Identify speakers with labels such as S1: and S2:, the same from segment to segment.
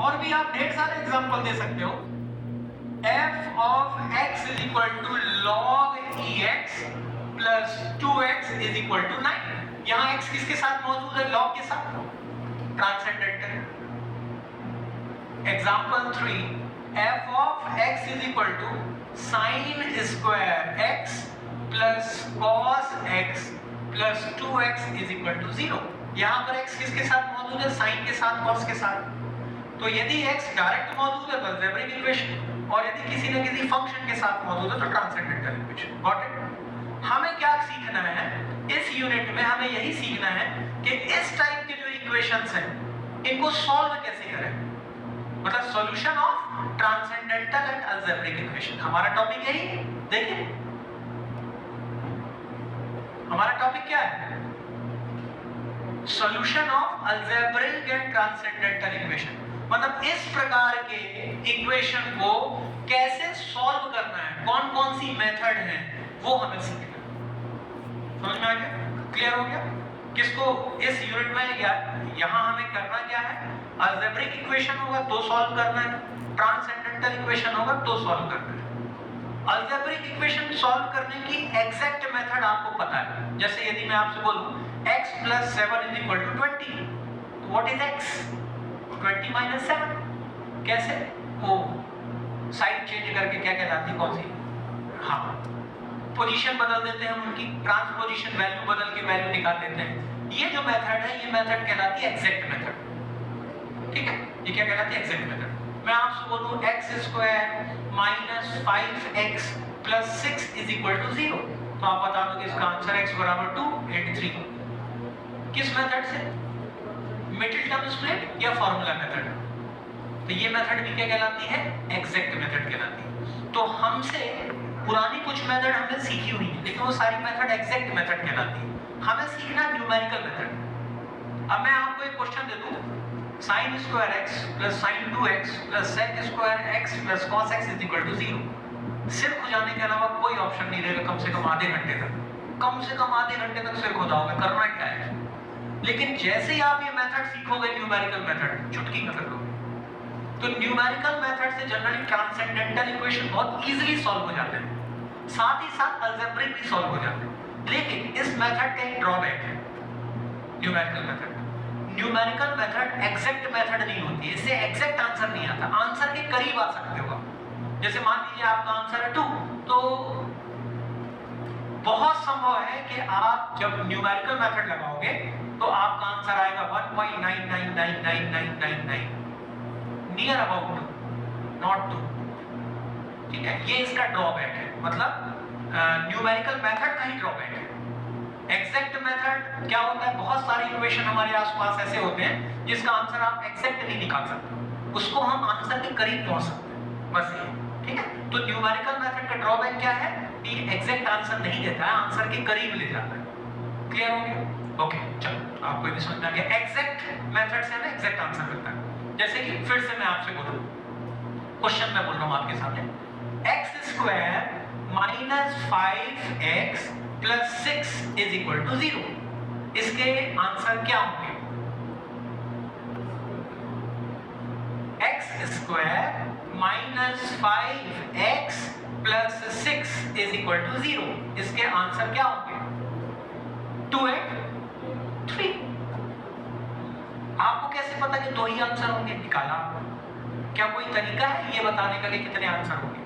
S1: और भी आप ढेर सारे एग्जांपल दे सकते हो। f of x is equal to log ex plus 2x is equal to 9। यहाँ x किसके साथ मौजूद है? log के साथ, transcendental. Example 3, f of x is equal to sin square x plus cos x plus 2x is equal to 0। यहाँ पर x किसके साथ मौजूद है? sin के साथ, cos के साथ। तो यदि x डायरेक्ट मौजूद है तो अलजेब्रिक इक्वेशन, और यदि किसी न किसी फंक्शन के साथ मौजूद है तो ट्रांसेंडेंटल इक्वेशन। Got it? हमें क्या सीखना है इस यूनिट में? हमें यही सीखना है कि इस टाइप के जो इक्वेशंस हैं इनको सॉल्व कैसे करें, मतलब solution of transcendental and algebraic equation. हमारा टॉपिक यही है। देखिए हमारा टॉपिक क्या है? Solution of algebraic and transcendental equation. मतलब इस प्रकार के इक्वेशन को कैसे सॉल्व करना है, कौन कौन सी मेथड है वो हमें सीखना है। समझ में आ गया? क्लियर हो गया? किसको इस यूनिट में यहां हमें करना क्या है? अलजेब्रिक इक्वेशन होगा तो सॉल्व करना है, ट्रांसेंडेंटल इक्वेशन होगा तो सॉल्व करना है। अलजेब्रिक इक्वेशन सॉल्व करने की एग्जैक्ट मेथड आपको पता है। जैसे यदि मैं आपसे बोलूं x + 7 = 20, तो व्हाट इज x? 20 - 7। कैसे? वो साइड चेंज करके क्या कहलाती है, कौन सी? हाँ, पोजीशन बदल देते हैं उनकी, ट्रांसपोजिशन, वैल्यू बदल के वैल्यू निकाल देते हैं। ये जो मेथड है ये मेथड कहलाती है एग्जैक्ट मेथड। ठीक है, ये क्या कहलाती है? Exact method. मैं आपसे बोलूं x² - 5x + 6 = 0, तो आप बता दो कि इसका आंसर x = 2 8 3। किस मेथड से? मिडिल टर्म स्प्लिट या फार्मूला मेथड? तो ये मेथड भी क्या कहलाती है? एग्जैक्ट मेथड कहलाती है। तो हमसे पुरानी कुछ मेथड हमने सीखी हुई है, लेकिन वो सारी मेथड एग्जैक्ट मेथड कहलाती है। हमें सीखना न्यूमेरिकल मेथड। अब मैं आपको एक क्वेश्चन दे दूं, sin² x + sin 2x + sec² x + cos x = 0। सिर खुजाने के अलावा कोई ऑप्शन नहीं रहेगा कम से कम आधे घंटे तक। कम से कम आधे घंटे तक सिर खुदाओगे, करना क्या है। लेकिन जैसे ही आप ये मेथड सीखोगे, न्यूमेरिकल मेथड, चुटकी में कर लोगे। तो न्यूमेरिकल मेथड से जनरली ट्रांसेंडेंटल इक्वेशन बहुत इजीली सॉल्व हो जाते हैं, साथ ही साथ अलजेब्रिक भी सॉल्व हो जाते हैं। लेकिन इस मेथड का एक ड्रॉबैक है, न्यूमेरिकल मेथड एग्जैक्ट मेथड नहीं होती है। इससे एग्जैक्ट आंसर नहीं आता, आंसर के करीब आ सकते हो। जैसे मान लीजिए आपका आंसर है 2, तो बहुत संभव है कि आप जब न्यूमेरिकल मेथड लगाओगे तो आपका आंसर आएगा 1.999999, नियर अबाउट 2, नॉट 2। ठीक है, ये इसका ड्रॉबैक है, मतलब न्यूमेरिकल मेथड का ही ड्रॉबैक है। एग्जैक्ट मेथड क्या होता है? बहुत सारे इक्वेशन हमारे आसपास ऐसे होते हैं जिसका आंसर आप एग्जैक्ट नहीं निकाल सकते, उसको हम आंसर के करीब पहुंच सकते हैं, बस ये। ठीक है, तो न्यूमेरिकल मेथड का ड्रॉबैक क्या है? कि एग्जैक्ट आंसर नहीं देता है, आंसर के करीब ले जाता है। क्लियर हो गया? ओके, चलो आपको ये समझ में आ गया। एग्जैक्ट मेथड से हमें एग्जैक्ट आंसर मिलता है। जैसे कि फिर से मैं आपसे बोलूं, क्वेश्चन मैं बोल रहा हूं आपके सामने, x² - 5x + 6 = 0। इसके आंसर क्या होंगे? x² - 5x + 6 = 0। इसके आंसर क्या होंगे? 2 8 3। आपको कैसे पता कि 2 ही आंसर होंगे? निकाला। क्या कोई तरीका है ये बताने का कि कितने आंसर होंगे?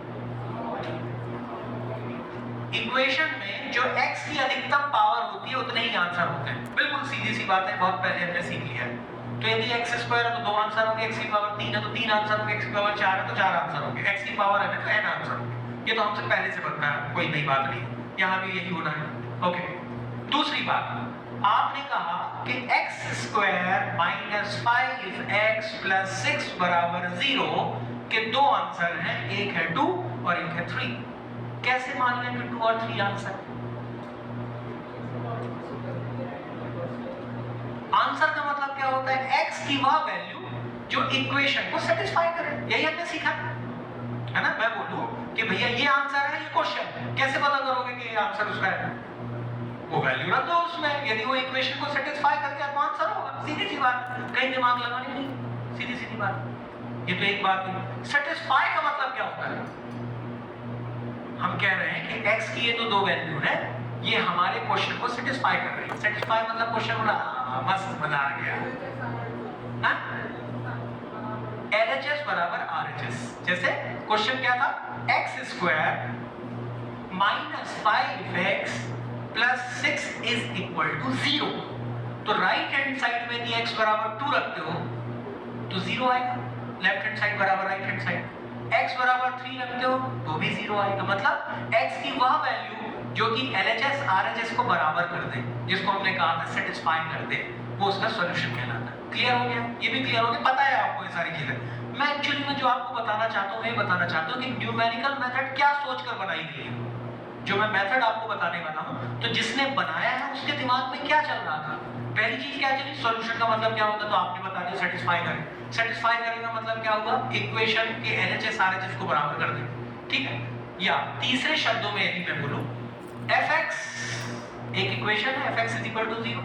S1: इक्वेशन में जो x की अधिकतम पावर होती है उतने ही आंसर होते हैं। बिल्कुल सीधी सी बात है, बहुत पहले हमने सीख लिया है। तो यदि x² है तो 2 आंसर होंगे, x की पावर 3 है तो 3 आंसर होंगे, x की पावर 4 है तो 4 आंसर होंगे, x की पावर n है तो n आंसर होंगे। ये तो हमसे पहले से पता है, कोई नई बात नहीं। यहाँ भी यही होना है। ओके, दूसरी बात, आपने कहा कि x² - 5x + 6 = 0 के 2 आंसर हैं, एक है 2 और एक है 3। कैसे मान लें कि 2 और 3 आंसर? आंसर का मतलब क्या होता है? x की वह वैल्यू जो इक्वेशन को सेटिस्फाई करे। यही हमने सीखा है ना। मैं बोलूं कि भैया ये आंसर है, ये क्वेश्चन, कैसे पता करोगे कि ये आंसर उसका है? वो वैल्यू रख दो उसमें, यदि वो इक्वेशन को सेटिस्फाई करके तो आंसर होगा। सीधी सी बात, कहीं दिमाग लगाने नहीं, सीधी सीधी बात। ये तो एक बात हुई। सेटिस्फाई का मतलब क्या होता है? हम कह रहे हैं कि x की ये तो दो वैल्यू है, ये हमारे क्वेश्चन को सेटिस्फाई कर रही है। सेटिस्फाई मतलब क्वेश्चन बड़ा मस्त मजा आ गया। LHS बराबर RHS। जैसे क्वेश्चन क्या था? x square minus 5x plus 6 is equal to 0। तो राइट हैंड साइड में यदि x बराबर 2 रखते हो तो 0 आएगा, लेफ्ट हैंड साइड बराबर राइट हैंड साइड। x बराबर 3 रखते हो तो भी 0 आएगा। मतलब x की वह वैल्यू जो कि LHS RHS को बराबर कर दे, जिसको हमने कहा था सेटिस्फाई कर दे, वो उसका सॉल्यूशन कहलाता है। क्लियर हो गया? ये भी क्लियर हो गया? पता है आपको ये सारी चीजें। मैं एक्चुअली में जो आपको बताना चाहता हूँ, ये बताना चाहता हूँ कि न्यूमेरिकल मेथड क्या सोचकर बनाई गई है। जो मैं मेथड आपको बताने वाला हूँ, तो जिसने बनाया है उसके दिमाग में क्या चल रहा था? पहली चीज क्या चली? सॉल्यूशन का मतलब क्या होता है? तो आपने बता दिया, सेटिस्फाई करें। सेटिस्फाई करें का मतलब क्या होगा? इक्वेशन के LHS RHS को बराबर कर दें। ठीक है? या तीसरे शब्दों में यदि मैं बोलूं, fx एक इक्वेशन है, fx is equal to 0।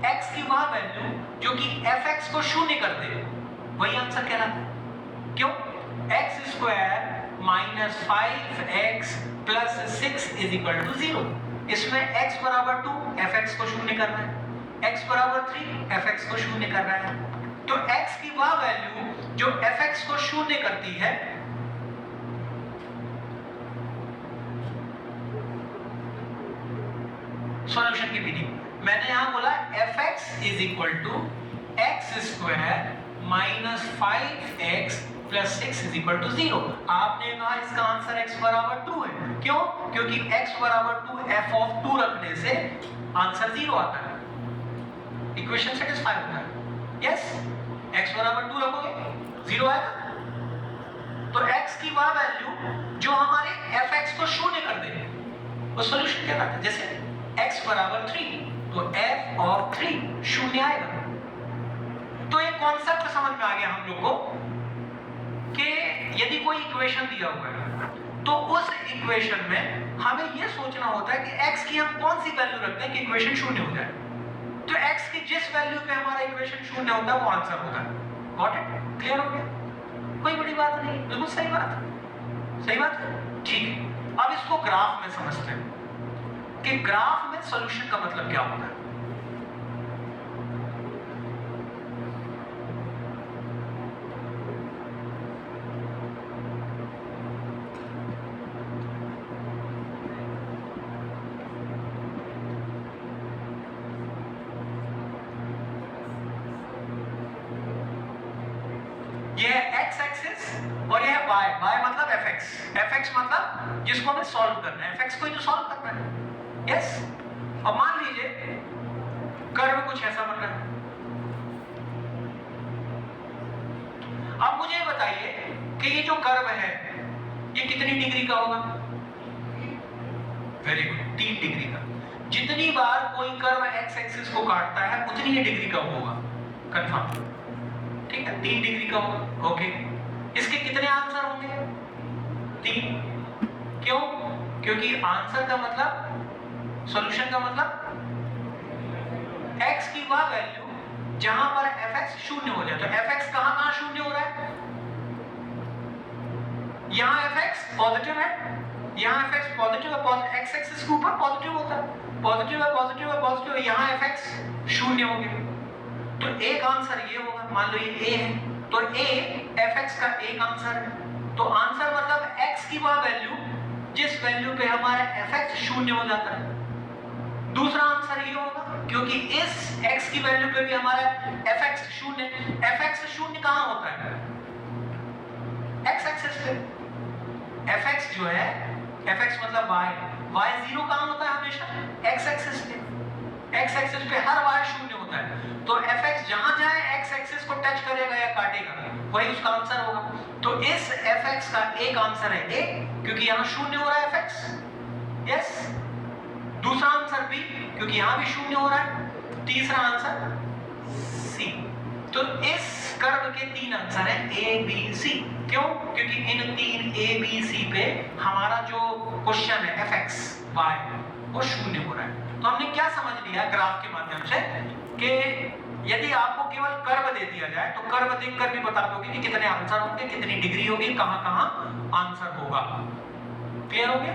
S1: x की वह वैल्यू जो कि fx को शून्य कर दे, वही आंसर कहलाता है। क्यों? x square minus 5x plus 6 is equal to 0। इसमें x बराबर 2, fx को शून्य करना है, x बराबर 3, fx को शून्य करना है। तो x की वह वैल्यू जो fx को शून्य करती है, सॉल्यूशन की मीनिंग मैंने यहां बोला fx is equal to x square minus 5x plus 6 is equal to 0। आपने कहा इसका आंसर x बराबर 2 है। क्यों? क्योंकि x बराबर 2 f ऑफ 2 रखने से आंसर 0 आता है, इक्वेशन सेटिस्फाई होता है। यस, x बराबर 2 रखोगे 0 आएगा। तो x की वह वैल्यू जो हमारे fx को शून्य कर दे, वो सॉल्यूशन कहलाता है। जैसे x बराबर 3 तो f ऑफ 3 शून्य आएगा। तो ये कॉन्सेप्ट समझ में आ गया हम लोग को कि यदि कोई इक्वेशन दिया हुआ है तो उस इक्वेशन में हमें यह सोचना होता है कि x की हम कौन सी वैल्यू रखते हैं कि इक्वेशन शून्य हो जाए। तो x की जिस वैल्यू पे हमारा इक्वेशन शून्य होता है वो आंसर होता है। Got it? क्लियर हो गया? कोई बड़ी बात नहीं, बिल्कुल सही बात है। सही बात है? ठीक है। अब इसको ग्राफ में समझते हैं कि ग्राफ में सॉल्यूशन का मतलब क्या होता है। ये है x एक्सिस और ये है y। y मतलब fx, fx मतलब जिसको हमें सॉल्व करना है, fx को ही तो सॉल्व करना है। यस, अब मान लीजिए कर्व कुछ ऐसा बन रहा है। अब मुझे बताइए कि ये जो कर्व है ये कितनी डिग्री का होगा? वेरी गुड, 3 डिग्री का। जितनी बार कोई कर्व x एक्सिस को काटता है उतनी ही डिग्री का होगा। कंफर्म? ठीक है, 3 डिग्री का होगा। ओके, इसके कितने आंसर होंगे? 3। क्यों? क्योंकि आंसर का मतलब, सॉल्यूशन का मतलब x की वह वैल्यू जहां पर fx शून्य हो जाए। तो fx कहां शून्य हो रहा है? यहां fx पॉजिटिव है, यहां fx पॉजिटिव है, x एक्सिस के ऊपर पॉजिटिव होता है, पॉजिटिव है, पॉजिटिव है, पॉजिटिव है, यहां fx शून्य हो गया। तो एक आंसर ये होगा। मान लो ये a है तो a fx का एक आंसर है। तो आंसर मतलब x की वह वैल्यू जिस वैल्यू पे हमारा fx शून्य हो जाता है। दूसरा आंसर ये होगा क्योंकि इस x की वैल्यू पे भी हमारा fx शून्य, fx शून्य कहां होता है? x एक्सिस पे। fx जो है, fx मतलब y, y 0 कहां होता है? हमेशा x एक्सिस पे। x एक्सिस पे हर y शून्य होता है। तो fx जहां जाए x एक्सिस को टच करेगा या काटेगा, वही उसका आंसर होगा। तो इस fx का एक आंसर है a, क्योंकि यहां शून्य हो रहा है fx। यस, दूसरा आंसर b, क्योंकि यहां भी शून्य हो रहा है। तीसरा आंसर c। तो इस कर्व के 3 आंसर है a b c। क्यों? क्योंकि इन 3 a b c पे हमारा जो क्वेश्चन है fx y वो शून्य हो रहा है। तो हमने क्या समझ लिया ग्राफ के माध्यम से कि यदि आपको केवल कर्व दे दिया जाए तो कर्व देखकर भी बता दोगे कि कितने आंसर होंगे, कितनी डिग्री होगी, कहां-कहां आंसर होगा। क्लियर हो गया?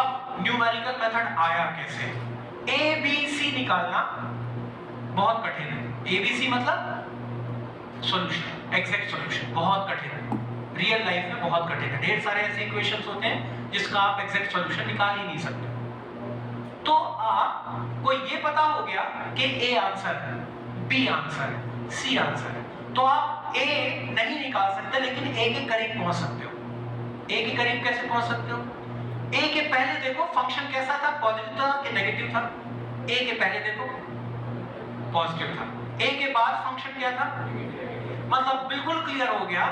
S1: अब न्यूमेरिकल मेथड आया कैसे? ए बी सी निकालना बहुत कठिन है। ए बी सी मतलब सॉल्यूशन, एग्जैक्ट सॉल्यूशन, बहुत कठिन है। रियल लाइफ में बहुत कठिन है। ढेर सारे ऐसे इक्वेशंस होते हैं जिसका आप एग्जैक्ट सॉल्यूशन निकाल ही नहीं सकते। तो आपको ये पता हो गया कि ए आंसर है, बी आंसर है, सी आंसर है, तो आप ए नहीं निकाल सकते लेकिन ए के करीब पहुंच सकते हो। ए के करीब कैसे पहुंच सकते हो? ए के पहले देखो फंक्शन कैसा था, पॉजिटिव था कि नेगेटिव था? ए के पहले देखो पॉजिटिव था। ए के बाद फंक्शन क्या था? मतलब बिल्कुल क्लियर हो गया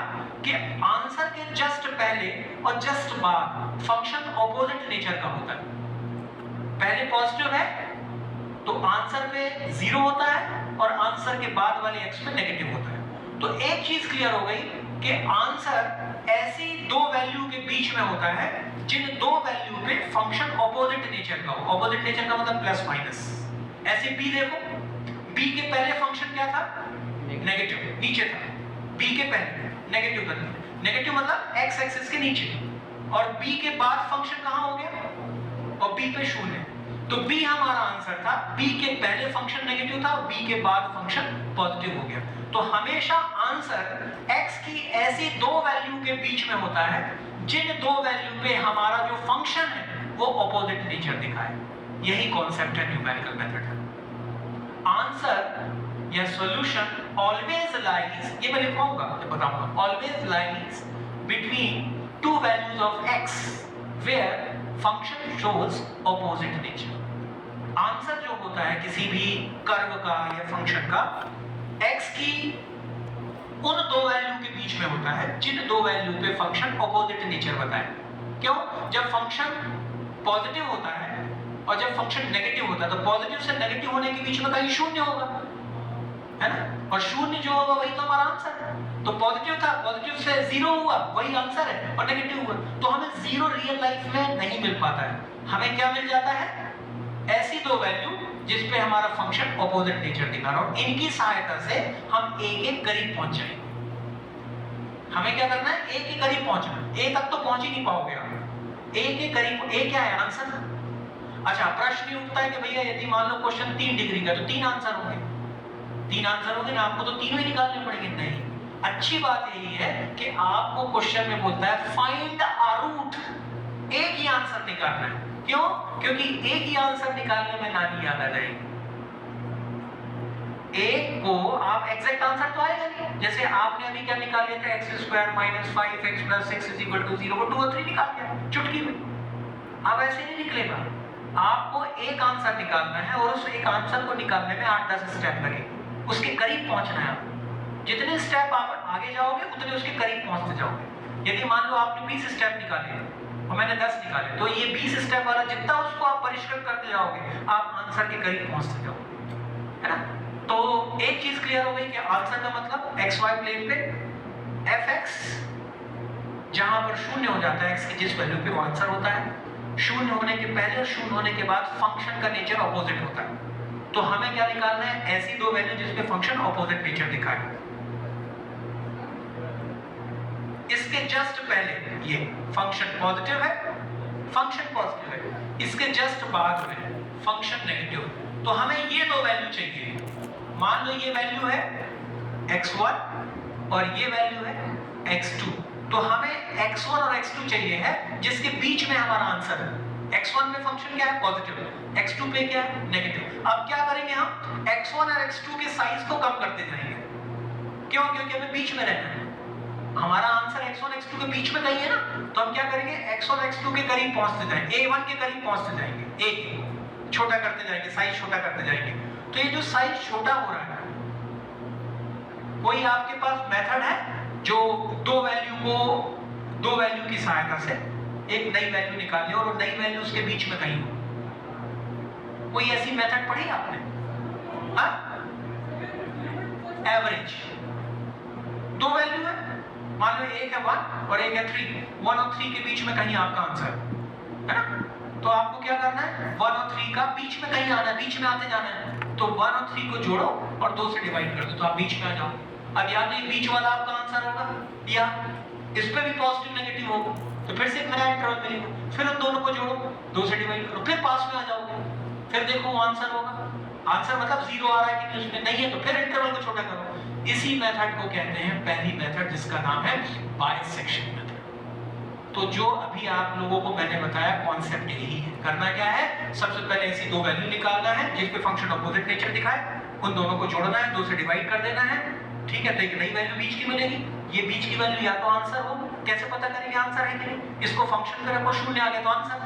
S1: कि आंसर के जस्ट पहले और जस्ट बाद फंक्शन ऑपोजिट नेचर का होता है। पहले पॉजिटिव है तो आंसर पे 0 होता है और आंसर के बाद वाले एक्स पे नेगेटिव होता है। तो एक चीज क्लियर हो गई कि आंसर ऐसी दो वैल्यू के बीच में होता है जिन दो वैल्यू पे फंक्शन ऑपोजिट नेचर का हो। ऑपोजिट नेचर का मतलब प्लस माइनस। ऐसे बी देखो, बी के पहले फंक्शन क्या था? नेगेटिव, नीचे था। बी के पहले नेगेटिव था, नेगेटिव मतलब एक्स एक्सिस के नीचे, और बी के बाद फंक्शन कहां हो गया? और बी पे 0। तो बी हमारा आंसर था। बी के पहले फंक्शन नेगेटिव था और बी के बाद फंक्शन पॉजिटिव हो गया। तो हमेशा आंसर x की ऐसी दो वैल्यू के बीच में होता है जिन दो वैल्यू पे हमारा जो फंक्शन है वो ऑपोजिट नेचर दिखाए। यही कॉन्सेप्ट है न्यूमेरिकल मेथड का। आंसर या सॉल्यूशन ऑलवेज लाइज, ये मैं लिखवाऊंगा, बताऊंगा, always lies between two values of x where function shows opposite nature. Answer जो होता है किसी भी कर्व का या फंक्शन का x की उन दो वैल्यू के बीच में होता है जिन दो वैल्यू पे फंक्शन ऑपोजिट नेचर बताए। क्यों? जब फंक्शन पॉजिटिव होता है और जब फंक्शन नेगेटिव होता है तो पॉजिटिव से नेगेटिव होने के बीच में कहीं 0 होगा, है ना? और 0 जो होगा वही तो हमारा आंसर है। तो पॉजिटिव था, पॉजिटिव से 0 हुआ, वही आंसर है, और नेगेटिव हुआ तो हमें 0 रियल लाइफ में नहीं मिल पाता है। हमें क्या मिल जाता है? ऐसी दो वैल्यू जिस पे हमारा फंक्शन ऑपोजिट नेचर दिखा रहा हो। इनकी सहायता से हम ए के करीब पहुंच जाएंगे। हमें क्या करना है? ए के करीब पहुंचना। ए तक तो पहुंच ही नहीं पाओगे आप। ए के करीब, ए क्या है? आंसर। अच्छा, प्रश्न ये उठता है कि भैया यदि मान लो क्वेश्चन 3 डिग्री का तो 3 आंसर होंगे। 3 आंसर होंगे ना, आपको तो तीनों ही निकालने पड़ेंगे। नहीं, अच्छी बात यही है कि आपको क्वेश्चन में बोलता है फाइंड अ रूट, एक ही आंसर निकालना है। क्यों? क्योंकि एक ही आंसर निकालने में नानी याद आ जाएगी। एक को आप एग्जैक्ट आंसर तो आएगा नहीं। जैसे आपने अभी क्या निकाल लिया था? x² - 5x + 6 = 0 को 2 और 3 निकाल दिया चुटकी में। अब ऐसे नहीं निकलेगा, आपको एक आंसर निकालना है और उस एक आंसर को निकालने में 8-10 स्टेप लगेंगे। उसके करीब पहुंचना है आपको। जितने स्टेप आप आगे जाओगे उतने उसके करीब पहुंचते जाओगे। यदि मान लो आपने 20 स्टेप निकाले और मैंने 10 निकाले तो ये 20 स्टेप वाला जितना उसको आप परिष्कृत करते जाओगे आप आंसर के करीब पहुंचते जाओगे, है ना? तो एक चीज क्लियर हो गई कि आंसर का मतलब xy प्लेन पे fx जहां पर 0 हो जाता है x की जिस वैल्यू पे वो आंसर होता है, 0 होने के पहले और 0 होने के बाद फंक्शन का नेचर ऑपोजिट होता है। तो हमें क्या निकालना है? ऐसी दो वैल्यू जिसपे फंक्शन ऑपोजिट नेचर दिखाए। इसके जस्ट पहले ये फंक्शन पॉजिटिव है, फंक्शन पॉजिटिव है, इसके जस्ट बाद में फंक्शन नेगेटिव है। तो हमें ये दो वैल्यू चाहिए। मान लो ये वैल्यू है x1 और ये वैल्यू है x2। तो हमें x1 और x2 चाहिए है जिसके बीच में हमारा आंसर है। x1 में फंक्शन क्या है? पॉजिटिव। x2 पे क्या है? नेगेटिव। अब क्या करेंगे हम? x1 और x2 के साइज को कम करते जाएंगे। क्यों? क्योंकि हमें बीच में रहना है। हमारा आंसर x1 x2 के बीच में कहीं है ना, तो हम क्या करेंगे? x1 x2 के करीब पहुंचते जाएंगे, a1 के करीब पहुंचते जाएंगे, a छोटा करते जाएंगे, साइज छोटा करते जाएंगे। तो ये जो साइज छोटा हो रहा है कोई आपके पास मेथड है जो दो वैल्यू की सहायता से एक नई वैल्यू निकाले और नई वैल्यू उसके बीच में कहीं हो? कोई ऐसी मेथड पढ़ी आपने? हाँ, एवरेज। दो वैल्यू है, मान लो एक है 1 और एक है 3। 1 और 3 के बीच में कहीं आपका आंसर है ना? तो आपको क्या करना है? 1 और 3 का बीच में कहीं आना है, बीच में आते जाना है। तो 1 और 3 को जोड़ो और 2 से डिवाइड कर दो, तो आप बीच में आ जाओ। अब या तो ये बीच वाला आपका आंसर होगा या इस पे भी पॉजिटिव नेगेटिव होगा, तो फिर से एक नया इंटरवल मिलेगा, फिर उन दोनों को जोड़ो, 2 से डिवाइड करो, फिर पास में आ जाओगे, फिर देखो आंसर होगा। आंसर मतलब 0 आ रहा है कि नहीं, उसमें नहीं है तो फिर इंटरवल को छोटा करो। इसी मेथड को कहते हैं पहली मेथड, जिसका नाम है बाइसेक्शन मेथड। तो जो अभी आप लोगों को मैंने बताया कॉन्सेप्ट यही है। करना क्या है, सबसे पहले ऐसी दो वैल्यू निकालना है जिस पे फंक्शन ऑपोजिट नेचर दिखाए, उन दोनों को जोड़ना है, 2 से डिवाइड कर देना है, ठीक है, तो एक नई वैल्यू बीच की मिलेगी। ये बीच की वैल्यू या तो आंसर हो, कैसे पता करेंगे आंसर है कि नहीं, इसको फंक्शन पे रखो, 0 आ गया तो आंसर,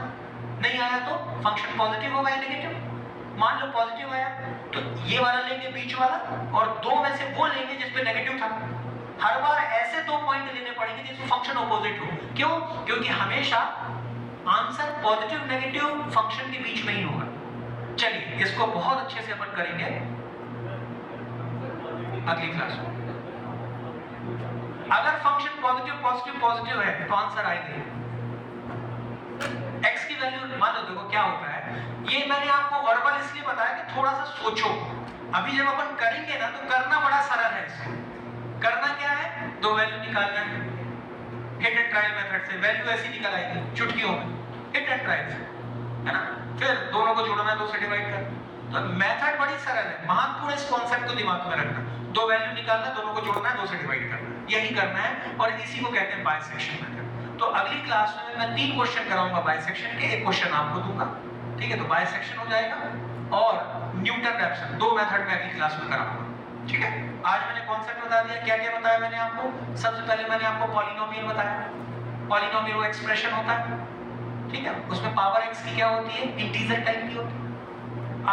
S1: नहीं आया तो फंक्शन पॉजिटिव होगा या नेगेटिव। मान लो पॉजिटिव आया तो ये वाला लेंगे बीच वाला, और 2 में से वो लेंगे जिस पे नेगेटिव था। हर बार ऐसे 2 पॉइंट लेने पड़ेंगे जिसमें फंक्शन ऑपोजिट हो। क्यों? क्योंकि हमेशा आंसर पॉजिटिव नेगेटिव फंक्शन के बीच में ही होगा। चलिए इसको बहुत अच्छे से अपन करेंगे अगली क्लास में। अगर फंक्शन पॉजिटिव पॉजिटिव पॉजिटिव है तो आंसर आएगा। x की वैल्यू मान लो, देखो क्या होता है, ये मैंने आपको वर्बल इसलिए बताया कि थोड़ा सा सोचो। अभी जब अपन करेंगे ना तो करना बड़ा सरल है। इसमें करना क्या है, 2 वैल्यू निकालना है, हिट एंड ट्रायल मेथड से वैल्यू ऐसी निकल आएगी चुटकियों में, हिट एंड ट्रायल से, है ना, फिर दोनों को जोड़ना है, 2 से डिवाइड करना। तो मेथड बड़ी सरल है, महत्वपूर्ण इस कॉन्सेप्ट को दिमाग में रखना। 2 वैल्यू निकालना, दोनों को जोड़ना है, 2 से डिवाइड करना, यही करना है, और इसी को कहते हैं बाइसेक्शन मेथड। तो अगली क्लास में मैं 3 क्वेश्चन कराऊंगा बाइसेक्शन के, एक क्वेश्चन आपको दूंगा, ठीक है, तो बाइसेक्शन हो जाएगा, और न्यूटन रैप्सन 2 मेथड में अगली क्लास में कराऊंगा, ठीक है। आज मैंने कॉन्सेप्ट बता दिया, क्या क्या बताया मैंने आपको। सबसे पहले मैंने आपको पॉलिनोमियल बताया, पॉलिनोमियल वो एक्सप्रेशन होता है, ठीक है, उसमें पावर x की क्या होती है, इंटीजर टाइप की होती है।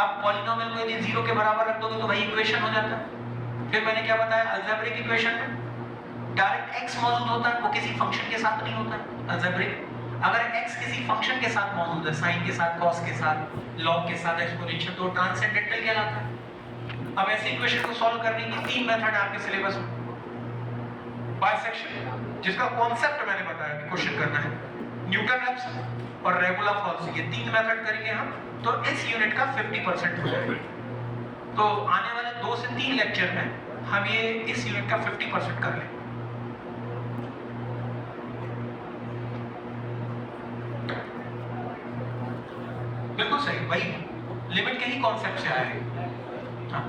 S1: आप पॉलिनोमियल को यदि 0 के बराबर रख दोगे तो वही इक्वेशन हो जाता है। फिर मैंने क्या बताया, अलजेब्रिक इक्वेशन में डायरेक्ट x मौजूद होता है, वो किसी फंक्शन के साथ नहीं होता है अलजेब्रिक। अगर x किसी फंक्शन के साथ मौजूद है, साइन के साथ, कॉस के साथ, लॉग के साथ, एक्सपोनेंशियल, तो ट्रांसेंडेंटल कहलाता है। अब ऐसे इक्वेशन को सॉल्व करने की 3 मेथड आपके सिलेबस में। बाइसेक्शन, जिसका कॉन्सेप्ट मैंने बताया कि क्वेश्चन करना है, न्यूटन रैप्सन और रेगुलर फॉल्स, ये 3 मेथड करेंगे हम, तो इस यूनिट का 50% हो जाएगा। तो आने वाले 2 से 3 लेक्चर में हम ये इस यूनिट का 50% कर लेंगे। बिल्कुल सही, वही लिमिट के ही कॉन्सेप्ट से आया है। हाँ।